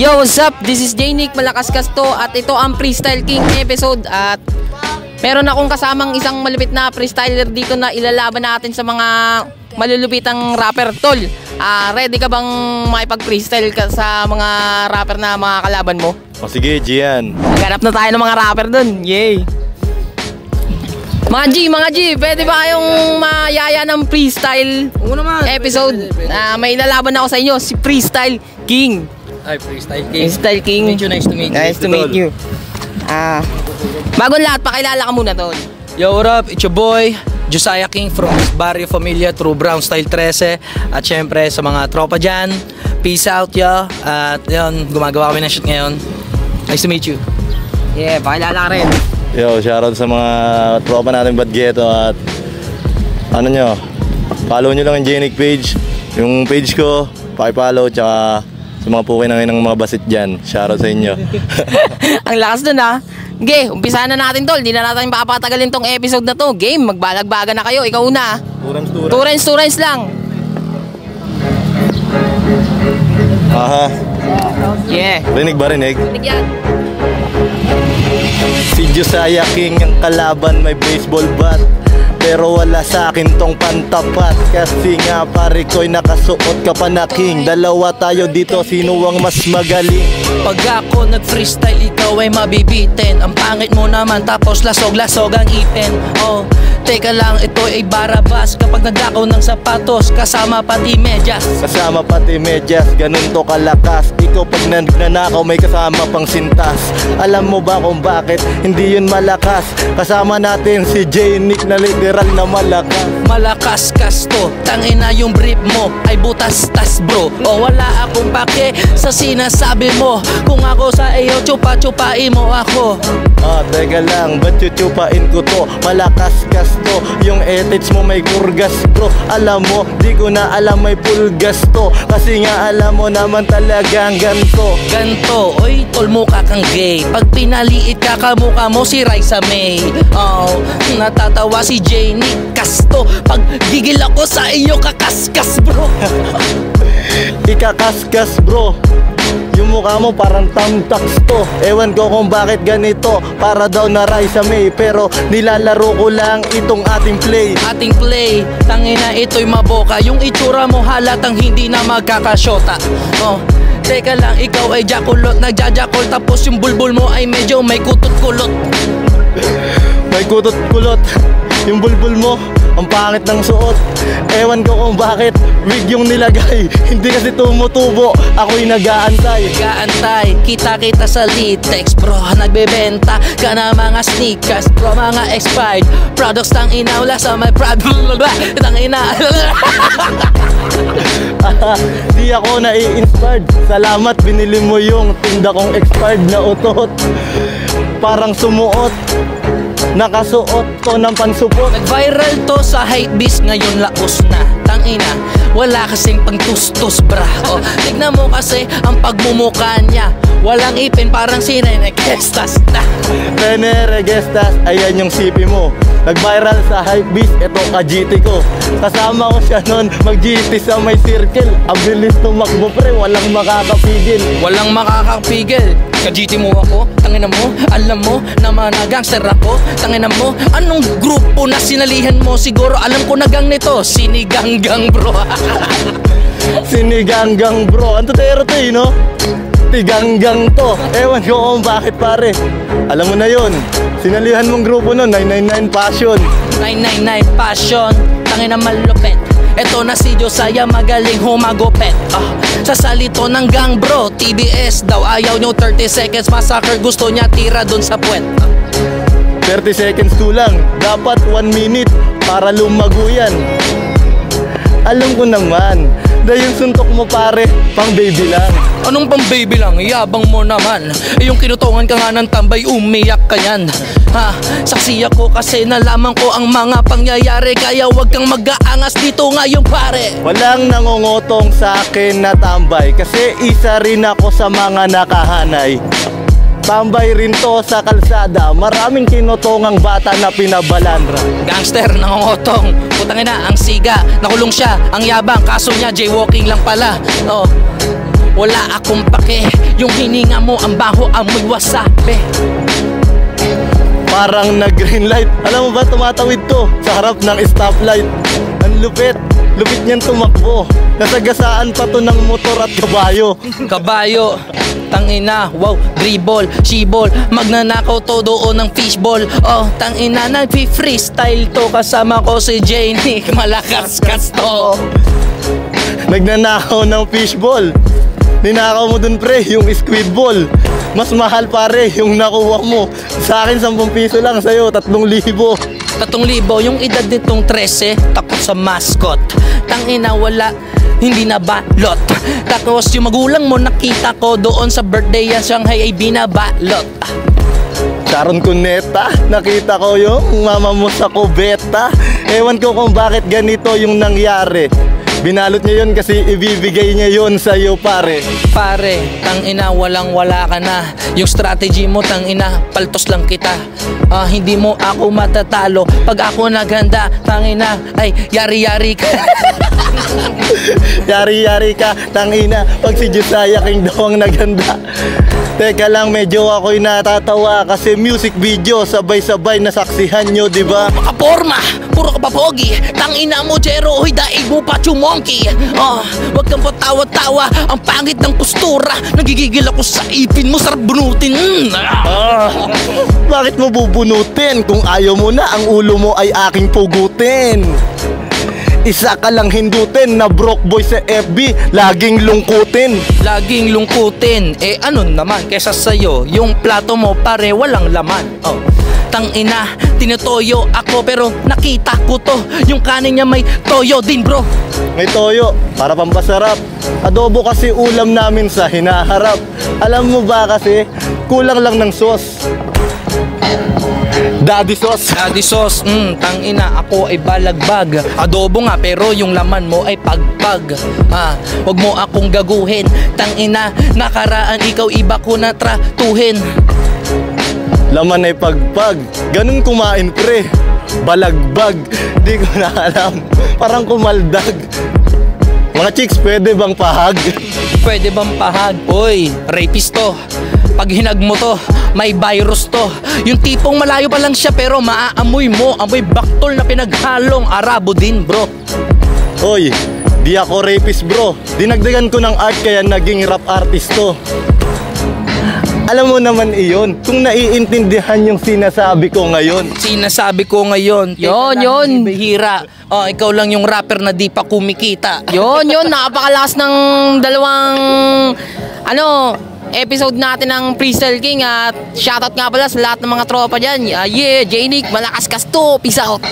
Yo, what's up? This is J-Nick, Malakas Kasto at ito ang Freestyle King episode at meron akong kasamang isang malupit na freestyler dito na ilalaban natin sa mga malulupitang rapper. Tol, ready ka bang makipag-freestyle ka sa mga rapper na mga kalaban mo? O sige, Gian. Naghanap na tayo ng mga rapper dun. Yay! Mga G, pwede ba kayong mayaya ng freestyle episode? May ilalaban ako sa inyo, si Freestyle King. Ay, Freestyle King. Freestyle King. Nice to meet you. Nice to meet you. Bagong lahat, pakilala ka muna, Tol. Yo, what up? It's your boy, Josiah King from Barrio Familia through Brown Style 13. At syempre sa mga tropa dyan, peace out yo. At yun, gumagawa kami ng shoot ngayon. Nice to meet you. Yeah, pakilala ka rin. Yo, shoutout sa mga tropa natin Badgeto at ano nyo, follow nyo lang yung J-Nick page. Yung page ko, pakipollow, tsaka sa mga pukay na ng mga basit dyan. Shoutout sa inyo. Ang lakas dun ha. Okay, umpisa na natin, Tol. Di na natin papatagalin tong episode na to. Game, magbalagbaga na kayo. Ikaw una. Two runs lang. Aha. Yeah. Rinig ba rinig? Rinig yan. Si Josiah King ang kalaban, may baseball bat. Pero wala sa akin tong pantapat. Kasi nga pare ko'y nakasuot ka pa na king. Dalawa tayo dito, sino ang mas magaling? Pag ako nag-freestyle, ikaw ay mabibitin. Ang pangit mo naman, tapos lasog-lasog ang ipin. Oh, teka lang, ito ay barabas. Kapag nagdakaw ng sapatos, kasama pati medyas. Kasama pati medyas, ganun to kalakas. Ikaw pag nagnanakaw, may kasama pang sintas. Alam mo ba kung bakit hindi yun malakas? Kasama natin si J-Nick na literal na malakas. Malakas Kasto, tangina yung brief mo ay butas-tas bro. O wala akong pake sa sinasabi mo. Kung ako sa iyo, chupa-chupain mo ako. Teka lang, ba't chuchupain ko to? Malakas Kasto, yung ethics mo may kurgas bro. Alam mo, di ko na alam may pulgas to. Kasi nga alam mo naman talagang ganto. Ganto, oy tol mukha kang gay. Pag pinaliit ka kamukha mo si Raisa May. Oh, natatawa si J-Nick Kasto. Pag gigil ako sa iyo kakaskas bro. Ikakaskas bro. Yung mukha mo parang tamtax to. Ewan ko kung bakit ganito. Para daw na Raisa May. Pero nilalaro ko lang itong ating play. Ating play, tangina ito'y maboka. Yung itsura mo halatang hindi na magkakasyota. Oh, teka lang, ikaw ay jakulot, nagjajakol. Tapos yung bulbul mo ay medyo may kutot-kulot. May kutot-kulot. Yung bulbul mo, ang pangit ng suot. Ewan ko kung bakit wig yung nilagay. Hindi kasi tumutubo, ako'y nag-aantay. Nag-aantay, kita-kita sa Litex bro. Nagbebenta ka na mga sneakers bro. Mga expired products tang inawla sa my product. Tang ina. Di ako nai-inspired. Salamat, binili mo yung tinda kong expired na utot. Parang sumuot, nakasuot to ng pansupot. Nag-viral to sa hypebeast, ngayon laos na. Tangina, wala kasing pangtustos bra. Oh, tignan mo kasi ang pagmumukha niya. Walang ipin, parang Rene Gestas na. Rene Gestas, ayan yung sipi mo. Nag-viral sa hypebeast, eto ka-GT ko. Kasama ko siya nun, mag-GT sa may circle. Ang bilis tumakbo pre, walang makakapigil. Walang makakapigil. Ka-GT mo ako, tangina mo, alam mo naman na gangster ako. Tangina mo, anong grupo na sinalihan mo? Siguro alam ko na gang nito, Siniganggang bro. Siniganggang bro, ang tutero to no? Tiganggang to. Ewan ko kung bakit pare. Alam mo na yun, sinalihan mong grupo nun, 999 Passion. 999 Passion, tangina malupet. Eto na si Josiah, magaling humagupet. Sa salito ng gang bro, TBS daw ayaw nyo 30 seconds massacre. Gusto niya tira dun sa puwet. 30 seconds to lang, dapat 1 minute para lumago yan. Alam ko naman, dahil yung suntok mo pare, pang baby lang. Anong pang baby lang? Yabang mo naman. Yung kinutungan ka nga ng tambay, umiyak ka yan. Ha, saksi ako kasi nalaman ko ang mga pangyayari. Kaya wag kang mag-aangas dito ngayon pare. Walang nangungutong sa akin na tambay, kasi isa rin ako sa mga nakahanay. Tambay rin to sa kalsada, maraming kinutungang bata na pinabalandra. Gangster, nangungutong, putang ina, ang siga, nakulong siya, ang yabang, kaso niya jaywalking lang pala. Oh, wala akong pake. Yung hininga mo ang baho, amoy wasabi. Parang nag-green light. Alam mo ba, tumatawid to sa harap ng stoplight. Ang lupit niyan tumakbo. Nasagasaan pa to ng motor at kabayo. Kabayo, tangina, wow, dribble, shibol, magnanakaw to doon ng fishball. Oh, tangina, nag-freestyle to, kasama ko si J-Nick, malakas-kas to. Nagnanakaw ng fishball. Ninakaw mo dun pre, yung squid ball. Mas mahal pare yung nakuha mo. Sa akin 10 piso lang, sa'yo 3,000. 3,000, yung edad nitong 13, takot sa mascot. Tangina, wala, hindi na balot. Tapos yung magulang mo nakita ko doon sa birthday yan, Shanghai ay binabalot. Sharon Cuneta, nakita ko yung mama mo sa kubeta. Ewan ko kung bakit ganito yung nangyari. Binalot niya yun kasi ibibigay niya yun sa'yo pare. Pare, tangina, walang wala ka na. Yung strategy mo, tangina, paltos lang kita. Hindi mo ako matatalo. Pag ako naghanda, tangina, ay yari-yari ka. Yari-yari ka, tangina, pag si Josiah King daw ang naghanda. Teka lang, medyo ako'y natatawa kasi music video, sabay-sabay nasaksihan nyo, diba? Makaporma, puro ka pa pogi. Tangina mo, Jero, huy, daig mo pa chumonki. Wag kang patawa-tawa, ang pangit ng postura. Nagigigil ako sa ipin mo, sarap bunutin. Bakit mo bubunutin kung ayaw mo na ang ulo mo ay aking pugutin? Isa ka lang hindutin na broke boy sa FB, laging lungkutin. Laging lungkutin, ano naman kesa sa'yo, yung plato mo pare walang laman. Tangina, tinutoyo ako pero nakita ko to, yung kanin niya may toyo din bro. May toyo, para pampasarap. Adobo kasi ulam namin sa hinaharap. Alam mo ba kasi, kulang lang ng sauce. Daddy sauce. Daddy sauce, tangina, ako ay balagbag. Adobo nga pero yung laman mo ay pagpag. Wag mo akong gaguhin. Tangina, nakaraan ikaw iba ko na tratuhin. Laman ay pagpag, ganun kumain pre. Balagbag, di ko na alam. Parang kumaldag. Mga chicks, pwede bang pahag? Pwede bang pahag? Oy, rapist to. Pag hinag mo to, may virus to. Yung tipong malayo pa lang siya pero maaamoy mo. Amoy baktol na pinaghalong arabo din bro. Oy, di ako rapist bro. Dinagdagan ko ng art kaya naging rap artist to. Alam mo naman iyon, kung naiintindihan yung sinasabi ko ngayon. Sinasabi ko ngayon, Yun. bihira. Ikaw lang yung rapper na di pa kumikita. Yun, napakalakas ng dalawang episode natin ng Freestyle King. At shoutout nga pala sa lahat ng mga tropa dyan. J-Nick, malakas kas to. Peace out.